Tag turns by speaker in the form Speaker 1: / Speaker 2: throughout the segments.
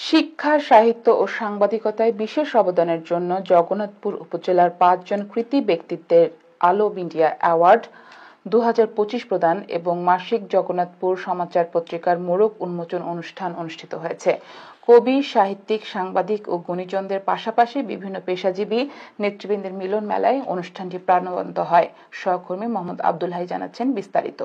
Speaker 1: শিক্ষা, সাহিত্য ও সাংবাদিকতায় বিশেষ অবদানের জন্য জগন্নাথপুর উপজেলার ৫ জন কৃতি ব্যক্তিত্বের আলো মিডিয়া অ্যাওয়ার্ড ২০২৫ প্রদান এবং মাসিক জগন্নাথপুর সমাচার পত্রিকার মোড়ক উন্মোচন অনুষ্ঠান অনুষ্ঠিত হয়েছে। কবি, সাহিত্যিক, সাংবাদিক ও গুণীজনদের পাশাপাশি বিভিন্ন পেশাজীবী নেতৃবৃন্দের মিলন মেলায় অনুষ্ঠানটি প্রাণবন্ত হয়। সহকর্মী মোহাম্মদ আব্দুল হাই জানাচ্ছেন বিস্তারিত।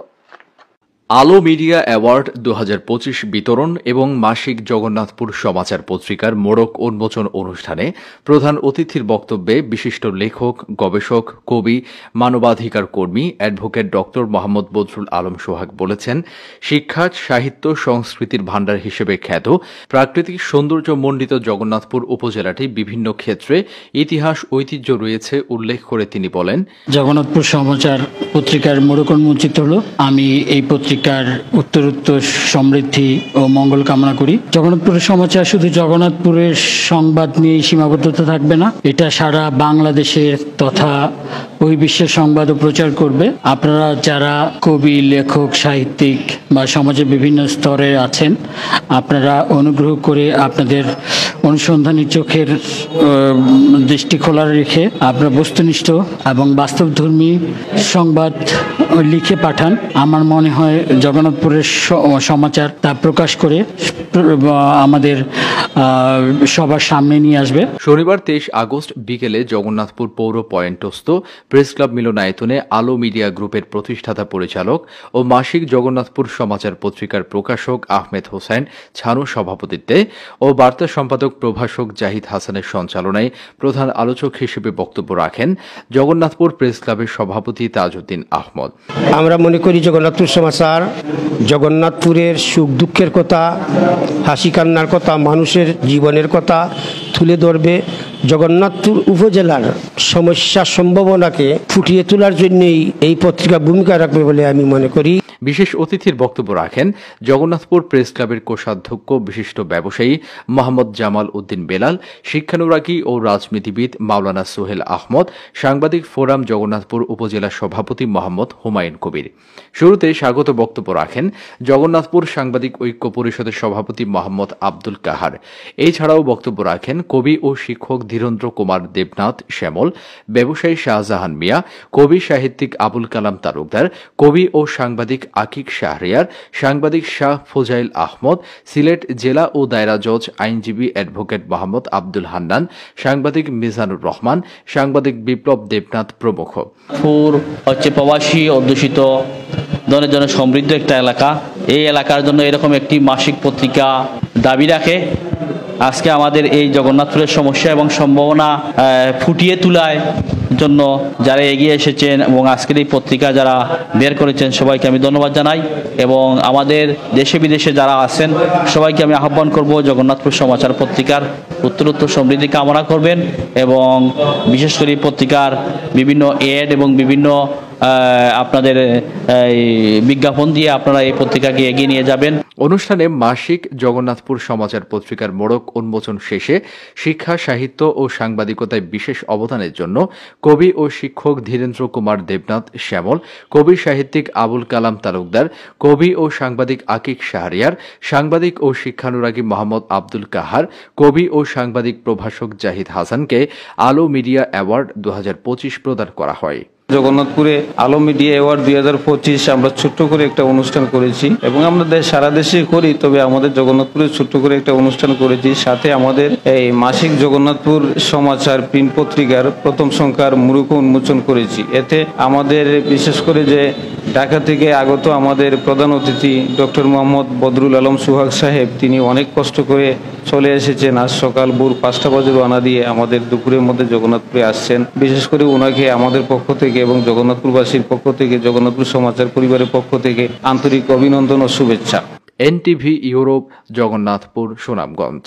Speaker 2: আলো মিডিয়া অ্যাওয়ার্ড ২০২৫ বিতরণ এবং মাসিক জগন্নাথপুর সমাচার পত্রিকার মোড়ক উন্মোচন অনুষ্ঠানে প্রধান অতিথির বক্তব্যে বিশিষ্ট লেখক, গবেষক, কবি, মানবাধিকার কর্মী অ্যাডভোকেট ড মোহাম্মদ বদরুল আলম সোহাগ বলেছেন, শিক্ষা, সাহিত্য, সংস্কৃতির ভাণ্ডার হিসেবে খ্যাত প্রাকৃতিক সৌন্দর্যমণ্ডিত জগন্নাথপুর উপজেলাটি বিভিন্ন ক্ষেত্রে ইতিহাস, ঐতিহ্য রয়েছে উল্লেখ করে তিনি বলেন,
Speaker 3: জগন্নাথপুর সমাচার পত্রিকার মোড়ক উন্মোচিত হল। আমি এই পত্রিকার উত্তরোত্তর সমৃদ্ধি ও মঙ্গল কামনা করি। জগন্নাথপুরের সমাচার শুধু জগন্নাথপুরের সংবাদ নিয়ে সীমাবদ্ধতা থাকবে না, এটা সারা বাংলাদেশের তথা বহির্বিশ্বের সংবাদও প্রচার করবে। আপনারা যারা কবি, লেখক, সাহিত্যিক বা সমাজের বিভিন্ন স্তরে আছেন, আপনারা অনুগ্রহ করে আপনাদের অনুসন্ধানী চোখের দৃষ্টি খোলা রেখে আপনারা বস্তুনিষ্ঠ এবং বাস্তবধর্মী সংবাদ লিখে পাঠান। আমার মনে হয় জগন্নাথপুরের সমাচার তা প্রকাশ করে আমাদের সবার সামনে নিয়ে আসবে।
Speaker 2: শনিবার ২৩ আগস্ট বিকেলে জগন্নাথপুর পৌর পয়েন্টস্থ প্রেস ক্লাব মিলনায়তনে আলো মিডিয়া গ্রুপের প্রতিষ্ঠাতা পরিচালক ও মাসিক জগন্নাথপুর সমাচার পত্রিকার প্রকাশক আহমেদ হোসেন ছানুর সভাপতিত্বে ও বার্তা সম্পাদক প্রভাষক জাহিদ হাসানের সঞ্চালনায় প্রধান আলোচক হিসেবে বক্তব্য রাখেন জগন্নাথপুর প্রেস ক্লাবের সভাপতি তাজউদ্দিন আহমদ।
Speaker 4: আমরা মনে করি জগন্নাথপুর সমাচার জগন্নাথপুরের সুখ দুঃখের কথা, হাসি কান্নার কথা, মানুষের জীবনের কথা তুলে ধরবে। জগন্নাথপুর উপজেলার সমস্যা সম্ভাবনাকে ফুটিয়ে তোলার জন্যই এই পত্রিকা ভূমিকা রাখবে বলে আমি মনে করি।
Speaker 2: বিশেষ অতিথির বক্তব্য রাখেন জগন্নাথপুর প্রেস ক্লাবের কোষাধ্যক্ষ বিশিষ্ট ব্যবসায়ী মোহাম্মদ জামাল উদ্দিন বেলাল, শিক্ষানুরাগী ও রাজনীতিবিদ মাওলানা সোহেল আহমদ, সাংবাদিক ফোরাম জগন্নাথপুর উপজেলা সভাপতি মোহাম্মদ হুমায়ুন কবির। শুরুতে স্বাগত বক্তব্য রাখেন জগন্নাথপুর সাংবাদিক ঐক্য পরিষদের সভাপতি মোহাম্মদ আব্দুল কাহার। এছাড়াও বক্তব্য রাখেন কবি ও শিক্ষক ধীরেন্দ্র কুমার দেবনাথ শ্যামল, ব্যবসায়ী শাহজাহান মিয়া, কবি সাহিত্যিক আবুল কালাম তালুকদার, কবি ও সাংবাদিক আকিক শাহরিয়ার, সাংবাদিক শাহ ফোজাইল আহমদ, সিলেট জেলা ও দায়রা জজ আইনজীবী অ্যাডভোকেট মোহাম্মদ আব্দুল হান্নান, সাংবাদিক মিজানুর রহমান, সাংবাদিক বিপ্লব দেবনাথ প্রমুখ।
Speaker 5: প্রবাসী অধ্যুষিত জনের জন্য সমৃদ্ধ একটা এলাকা। এই এলাকার জন্য এরকম একটি মাসিক পত্রিকা দাবি রাখে। আজকে আমাদের এই জগন্নাথপুরের সমস্যা এবং সম্ভাবনা ফুটিয়ে তোলার জন্য যারা এগিয়ে এসেছেন এবং আজকের এই পত্রিকা যারা বের করেছেন সবাইকে আমি ধন্যবাদ জানাই এবং আমাদের দেশে বিদেশে যারা আছেন সবাইকে আমি আহ্বান করব জগন্নাথপুর সমাচার পত্রিকার উত্তরোত্তর সমৃদ্ধি কামনা করবেন এবং বিশেষ করে পত্রিকার বিভিন্ন এড এবং বিভিন্ন আপনাদের বিজ্ঞাপন দিয়ে আপনারা এই পত্রিকাকে এগিয়ে নিয়ে যাবেন।
Speaker 2: অনুষ্ঠানে মাসিক জগন্নাথপুর সমাচার পত্রিকার মোড়ক উন্মোচন শেষে শিক্ষা, সাহিত্য ও সাংবাদিকতায় বিশেষ অবদানের জন্য কবি ও শিক্ষক ধীরেন্দ্র কুমার দেবনাথ শ্যামল, কবি সাহিত্যিক আবুল কালাম তালুকদার, কবি ও সাংবাদিক আকিক শাহরিয়ার, সাংবাদিক ও শিক্ষানুরাগী মোহাম্মদ আব্দুল কাহার, কবি ও সাংবাদিক প্রভাষক জাহিদ হাসানকে আলো মিডিয়া অ্যাওয়ার্ড ২০২৫ প্রদান করা হয়।
Speaker 6: জগন্নাথপুরে আলো মিডিয়া অ্যাওয়ার্ড ২০২৫ আমরা ছোট্ট করে একটা অনুষ্ঠান করেছি এবং আমরা সারা দেশে করি, তবে আমাদের জগন্নাথপুরে ছোট্ট করে একটা অনুষ্ঠান করেছি। সাথে আমাদের এই মাসিক জগন্নাথপুর সমাচার প্রিন্ট পত্রিকার প্রথম সংখ্যার মোড়ক উন্মোচন করেছি। এতে আমাদের বিশেষ করে যে ঢাকা থেকে আগত আমাদের প্রধান অতিথি ডক্টর মোহাম্মদ বদরুল আলম সোহাগ সাহেব, তিনি অনেক কষ্ট করে চলে এসেছেন। আজ সকাল ভোর ৫টা বাজে রওনা দিয়ে আমাদের দুপুরের মধ্যে জগন্নাথপুরে আসছেন। বিশেষ করে ওনাকে আমাদের পক্ষ থেকে এবং জগন্নাথপুরবাসীর পক্ষ থেকে, জগন্নাথপুর সমাচার পরিবারের পক্ষ থেকে আন্তরিক অভিনন্দন ও শুভেচ্ছা।
Speaker 2: NTV Europe, Jagannathpur, Sunamganj.